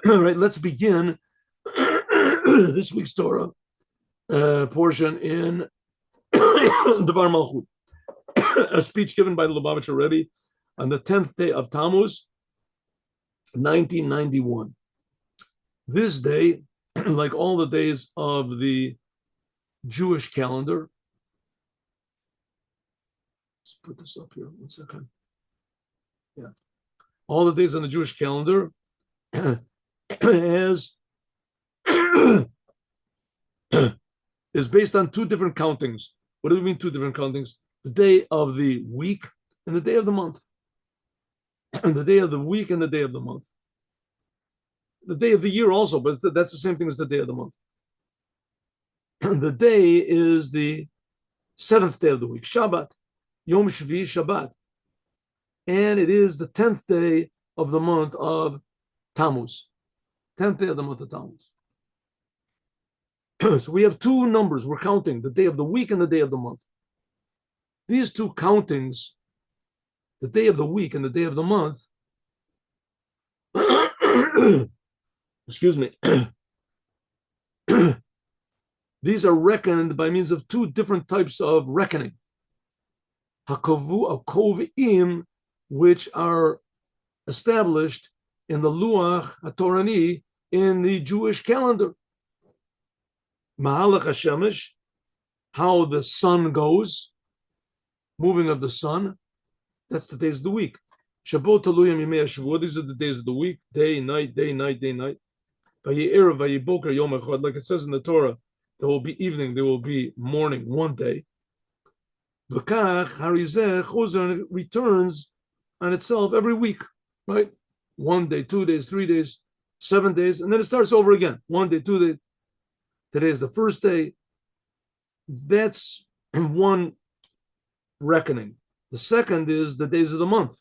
All right, let's begin this week's Torah portion in Dvar Malchut, a speech given by the Lubavitcher Rebbe on the 10th day of Tammuz, 1991. This day, like all the days of the Jewish calendar, let's put this up here, 1 second. Yeah. All the days on the Jewish calendar as is based on two different countings. What do we mean two different countings? The day of the week and the day of the month. The day of the week and the day of the month. The day of the year also, but that's the same thing as the day of the month. The day is the seventh day of the week, Shabbat, Yom Shvi Shabbat. And it is the 10th day of the month of Tammuz. 10th day of the month of Tammuz. So we have two numbers. We're counting the day of the week and the day of the month. These two countings, the day of the week and the day of the month, excuse me, these are reckoned by means of two different types of reckoning. Hakovim, which are established in the Luach HaTorani in the Jewish calendar. Mahalach HaShemesh, how the sun goes, moving of the sun, that's the days of the week. Shabbat Taluyim Yimei HaShavua, these are the days of the week, day, night, day, night, day, night. Vaye'erev vaye'boker yom echad, like it says in the Torah, there will be evening, there will be morning, one day. V'kach harizeh chozer, and it returns on itself every week, right? 1 day, 2 days, 3 days, 7 days, and then it starts over again. 1 day, 2 days. Today is the first day. That's one reckoning. The second is the days of the month.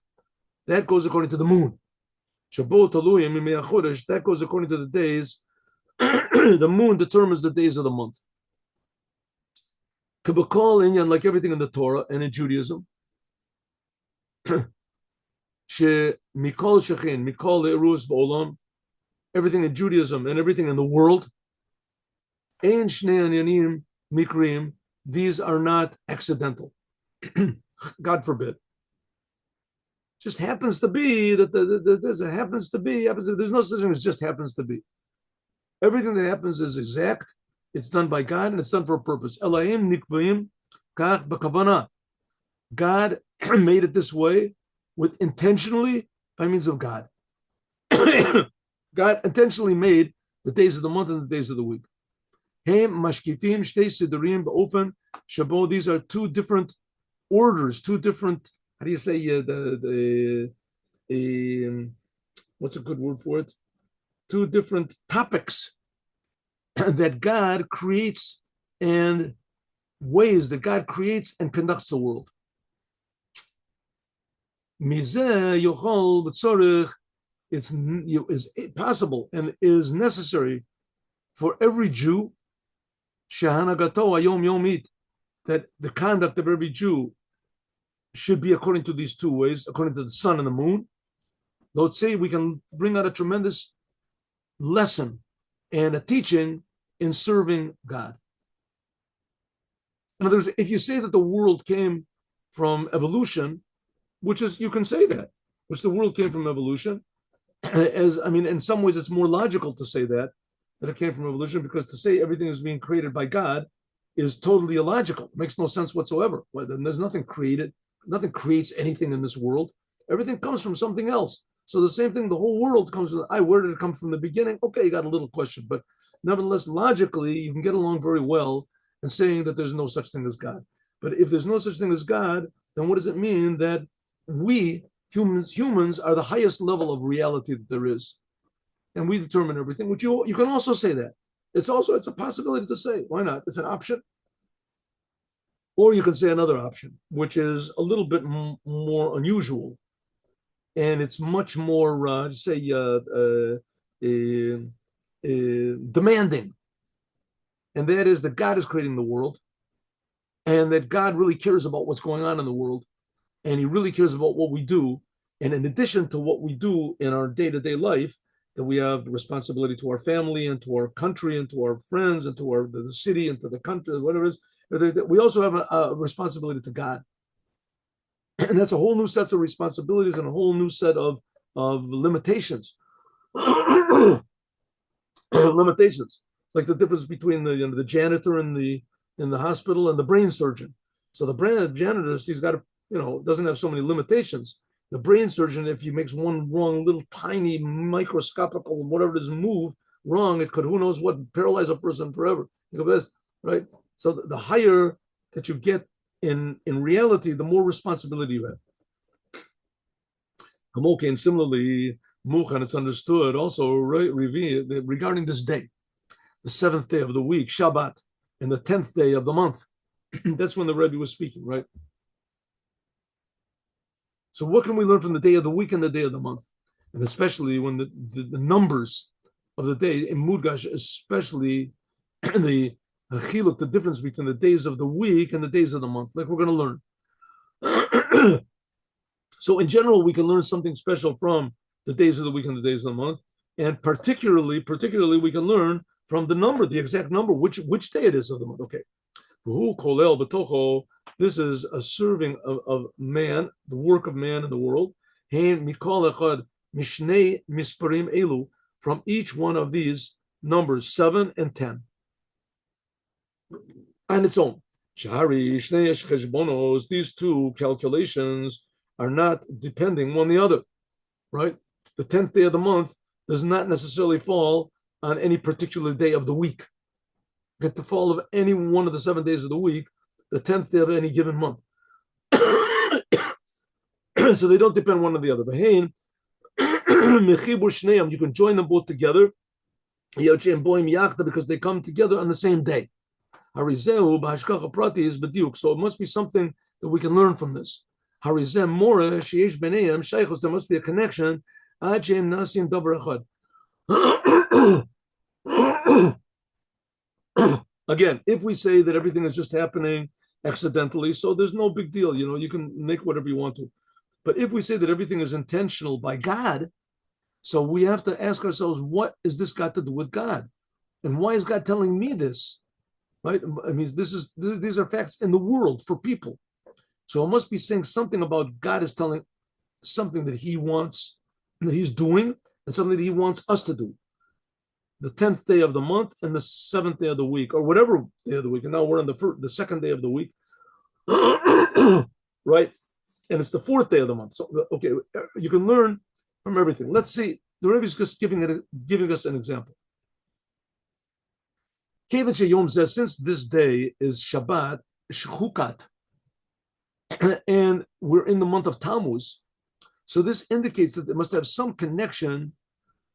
That goes according to the moon. Shabbat Taluyim Yimei HaChodesh, that goes according to the days. The moon determines the days of the month. Kabakal Inyan, like everything in the Torah and in Judaism. She Mikol Shechin, Mikol Le'erus Ba'olam, everything in Judaism and everything in the world. Ein Shnei Anyanim Mikrim, these are not accidental. God forbid. Just happens to be that it happens to be, there's no such thing as just happens to be. Everything that happens is exact. It's done by God and it's done for a purpose. Elohim nikvim kach b'kavana. God made it this way with intentionally by means of God. God intentionally made the days of the month and the days of the week. Hem mashkifim shtei sidurim ba'ofen shabo. These are two different orders, two different. How do you say what's a good word for it? Two different topics that God creates and ways that God creates and conducts the world. It's possible and is necessary for every Jew that the conduct of every Jew should be according to these two ways, according to the sun and the moon. Let's say we can bring out a tremendous lesson and a teaching in serving God. In other words, if you say that the world came from evolution, which is, you can say that, which the world came from evolution, in some ways it's more logical to say that it came from evolution, because to say everything is being created by God is totally illogical. It makes no sense whatsoever. Well, then there's nothing created. Nothing creates anything in this world. Everything comes from something else. So the same thing, the whole world comes from, where did it come from the beginning? Okay, you got a little question, but nevertheless, logically, you can get along very well in saying that there's no such thing as God. But if there's no such thing as God, then what does it mean that we, humans are the highest level of reality that there is? And we determine everything, which you can also say that. It's a possibility to say. Why not? It's an option. Or you can say another option, which is a little bit more unusual. And it's much more, demanding. And that is that God is creating the world, and that God really cares about what's going on in the world, and he really cares about what we do. And in addition to what we do in our day-to-day life, that we have responsibility to our family and to our country and to our friends and to the city and to the country, whatever it is. We also have a responsibility to God. And that's a whole new set of responsibilities and a whole new set of limitations. Limitations, like the difference between the janitor in the hospital and the brain surgeon. So the brain janitor, he's got doesn't have so many limitations. The brain surgeon, if he makes one wrong, little tiny microscopical whatever it is move wrong, it could who knows what paralyze a person forever. Right? So the higher that you get in reality, the more responsibility you have. Okay, and similarly, Muchan, it's understood also regarding this day, the 7th day of the week, Shabbat, and the 10th day of the month. That's when the Rebbe was speaking, right? So what can we learn from the day of the week and the day of the month? And especially when the numbers of the day in Mudgash, especially the chiluk, the difference between the days of the week and the days of the month, like we're going to learn. So in general, we can learn something special from the days of the week and the days of the month. And particularly, we can learn from the number, the exact number, which day it is of the month. Okay. This is a serving of man, the work of man in the world. From each one of these numbers, 7 and 10. On its own. These two calculations are not depending one on the other, right? The 10th day of the month does not necessarily fall on any particular day of the week. At the fall of any one of the 7 days of the week, the 10th day of any given month. So they don't depend one on the other. You can join them both together because they come together on the same day. So it must be something that we can learn from this. There must be a connection. Again, if we say that everything is just happening accidentally, so there's no big deal. You can make whatever you want to. But if we say that everything is intentional by God, so we have to ask ourselves, what is this got to do with God? And why is God telling me this? Right? I mean, these are facts in the world for people. So it must be saying something about God is telling something that he wants, that he's doing, and something that he wants us to do. The 10th day of the month and the 7th day of the week, or whatever day of the week. And now we're on the second day of the week, right? And it's the 4th day of the month. So, okay, you can learn from everything. Let's see. The Rebbe is just giving us an example. Since this day is Shabbat, Shchukat, and we're in the month of Tammuz, so this indicates that it must have some connection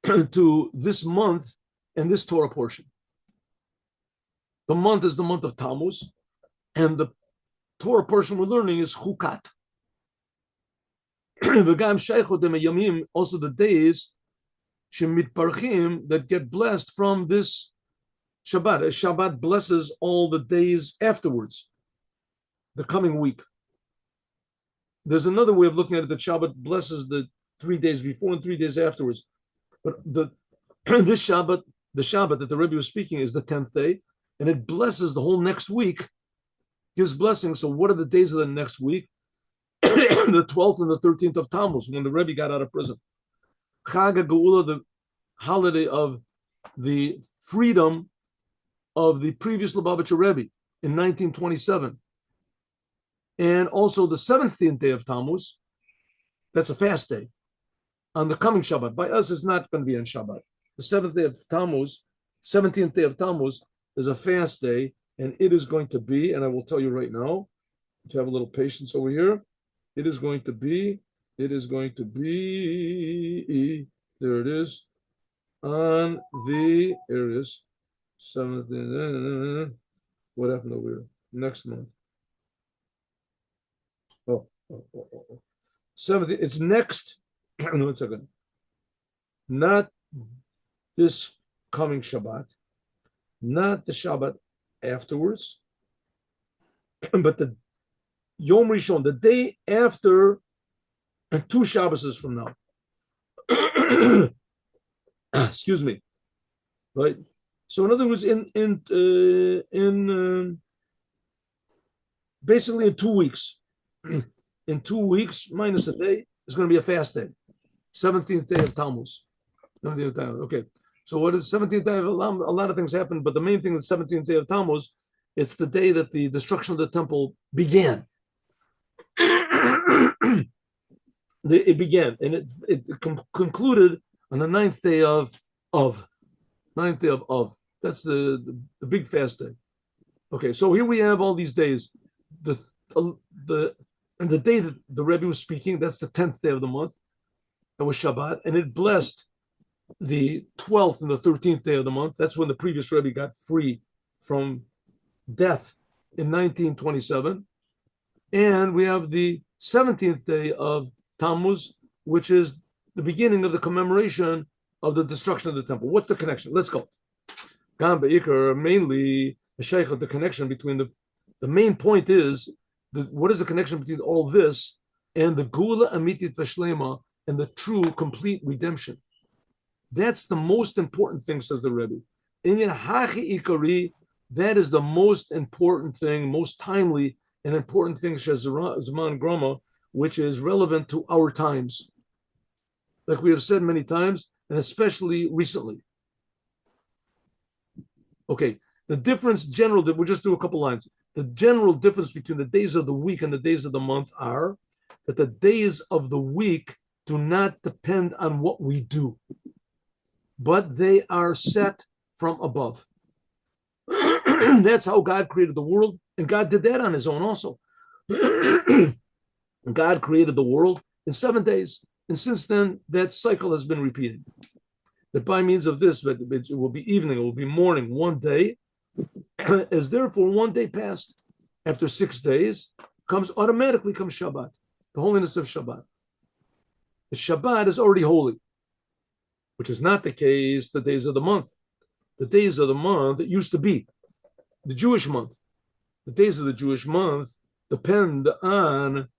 to this month and this Torah portion. The month is the month of Tammuz, and the Torah portion we're learning is Chukat. Also the days that get blessed from this Shabbat. Shabbat blesses all the days afterwards, the coming week. There's another way of looking at it, that Shabbat blesses the 3 days before and 3 days afterwards. But this Shabbat, the Shabbat that the Rebbe was speaking, is the 10th day, and it blesses the whole next week, gives blessings. So what are the days of the next week? The 12th and the 13th of Tammuz, when the Rebbe got out of prison. Chag HaGeula, the holiday of the freedom of the previous Lubavitcher Rebbe in 1927. And also the 17th day of Tammuz, that's a fast day, on the coming Shabbat. By us, it's not going to be on Shabbat. The 7th day of Tammuz, 17th day of Tammuz, is a fast day, and it is going to be, and I will tell you right now, to have a little patience over here, it is going to be, there it is, on the, there it is, 7th, what happened over here? Next month. Oh. 7th, it's next, no, 1 second. Not this coming Shabbat, not the Shabbat afterwards, but the Yom Rishon, the day after, and 2 Shabbos from now. Excuse me, right? So in other words, basically in 2 weeks, in 2 weeks minus a day is going to be a fast day, 17th day of Tammuz. Okay, so what is 17th day of Tammuz? A lot of things happened, but the main thing is 17th day of Tammuz. It's the day that the destruction of the temple began. It began, and it concluded on the of ninth day of. That's the big fast day. Okay, so here we have all these days. The the and the day that the Rebbe was speaking, that's the 10th day of the month. That was Shabbat, and it blessed the 12th and the 13th day of the month. That's when the previous Rebbe got free from death in 1927. And we have the 17th day of Tammuz, which is the beginning of the commemoration of the destruction of the temple. What's the connection? Let's go. Gam Be'ikr, mainly the connection between the main point is what is the connection between all this and the Gula Amitit Veshlema and the true complete redemption. That's the most important thing, says the Rebbe. Inyan Hachi Ikari, that is the most important thing, most timely and important thing, Zaman Grama, which is relevant to our times. Like we have said many times, and especially recently. Okay, the difference general, we'll just do a couple lines. The general difference between the days of the week and the days of the month are that the days of the week do not depend on what we do, but they are set from above. That's how God created the world, and God did that on his own also. God created the world in 7 days, and since then, that cycle has been repeated. That by means of this, it will be evening, it will be morning, one day, as therefore 1 day passed. After 6 days, automatically comes Shabbat, the holiness of Shabbat. The Shabbat is already holy, which is not the case the days of the month. The days of the month, it used to be the Jewish month. The days of the Jewish month depend on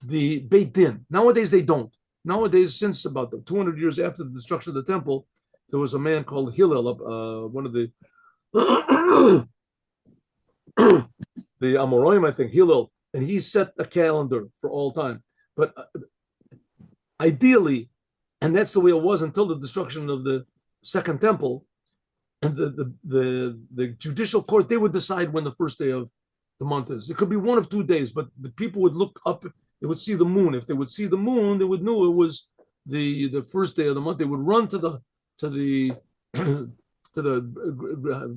the Beit Din. Nowadays, they don't. Nowadays, since about 200 years after the destruction of the temple, there was a man called Hillel, one of the the Amoraim, I think, Hillel, and he set a calendar for all time. But ideally, and that's the way it was until the destruction of the second temple, and the judicial court, they would decide when the first day of the month is. It could be 1 of 2 days, but the people would look up, they would see the moon. If they would see the moon, they would know it was the first day of the month. They would run to the to the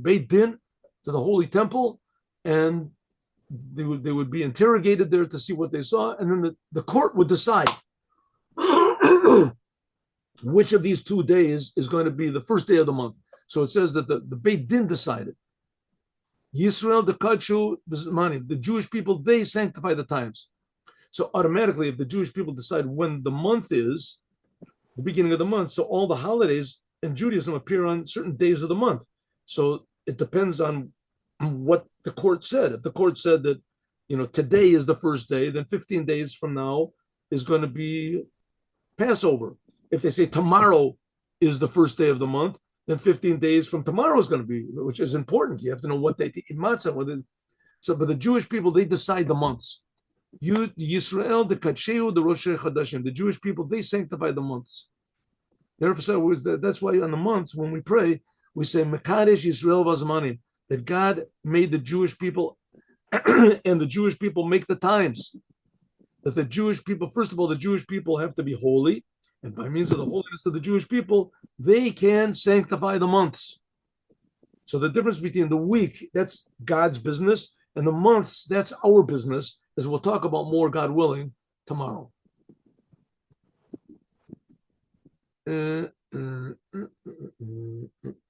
Beit Din, to the holy temple, and they would be interrogated there to see what they saw, and then the court would decide which of these 2 days is going to be the first day of the month. So it says that the Beit Din decided. Yisrael the Kadshu Bismani, the Jewish people, they sanctify the times. So automatically, if the Jewish people decide when the month is, the beginning of the month, so all the holidays in Judaism appear on certain days of the month. So it depends on what the court said. If the court said that, today is the first day, then 15 days from now is going to be Passover. If they say tomorrow is the first day of the month, then 15 days from tomorrow is going to be, which is important. You have to know what day to eat matzah. But the Jewish people, they decide the months. Yisrael, the Kacheu, the Rosh Chadashim, the Jewish people, they sanctify the months. Therefore, that's why on the months, when we pray, we say, Mekadesh Yisrael Vazmanim, that God made the Jewish people, and the Jewish people make the times. That the Jewish people, first of all, the Jewish people have to be holy, and by means of the holiness of the Jewish people, they can sanctify the months. So the difference between the week, that's God's business, and the months, that's our business, as we'll talk about more, God willing, tomorrow.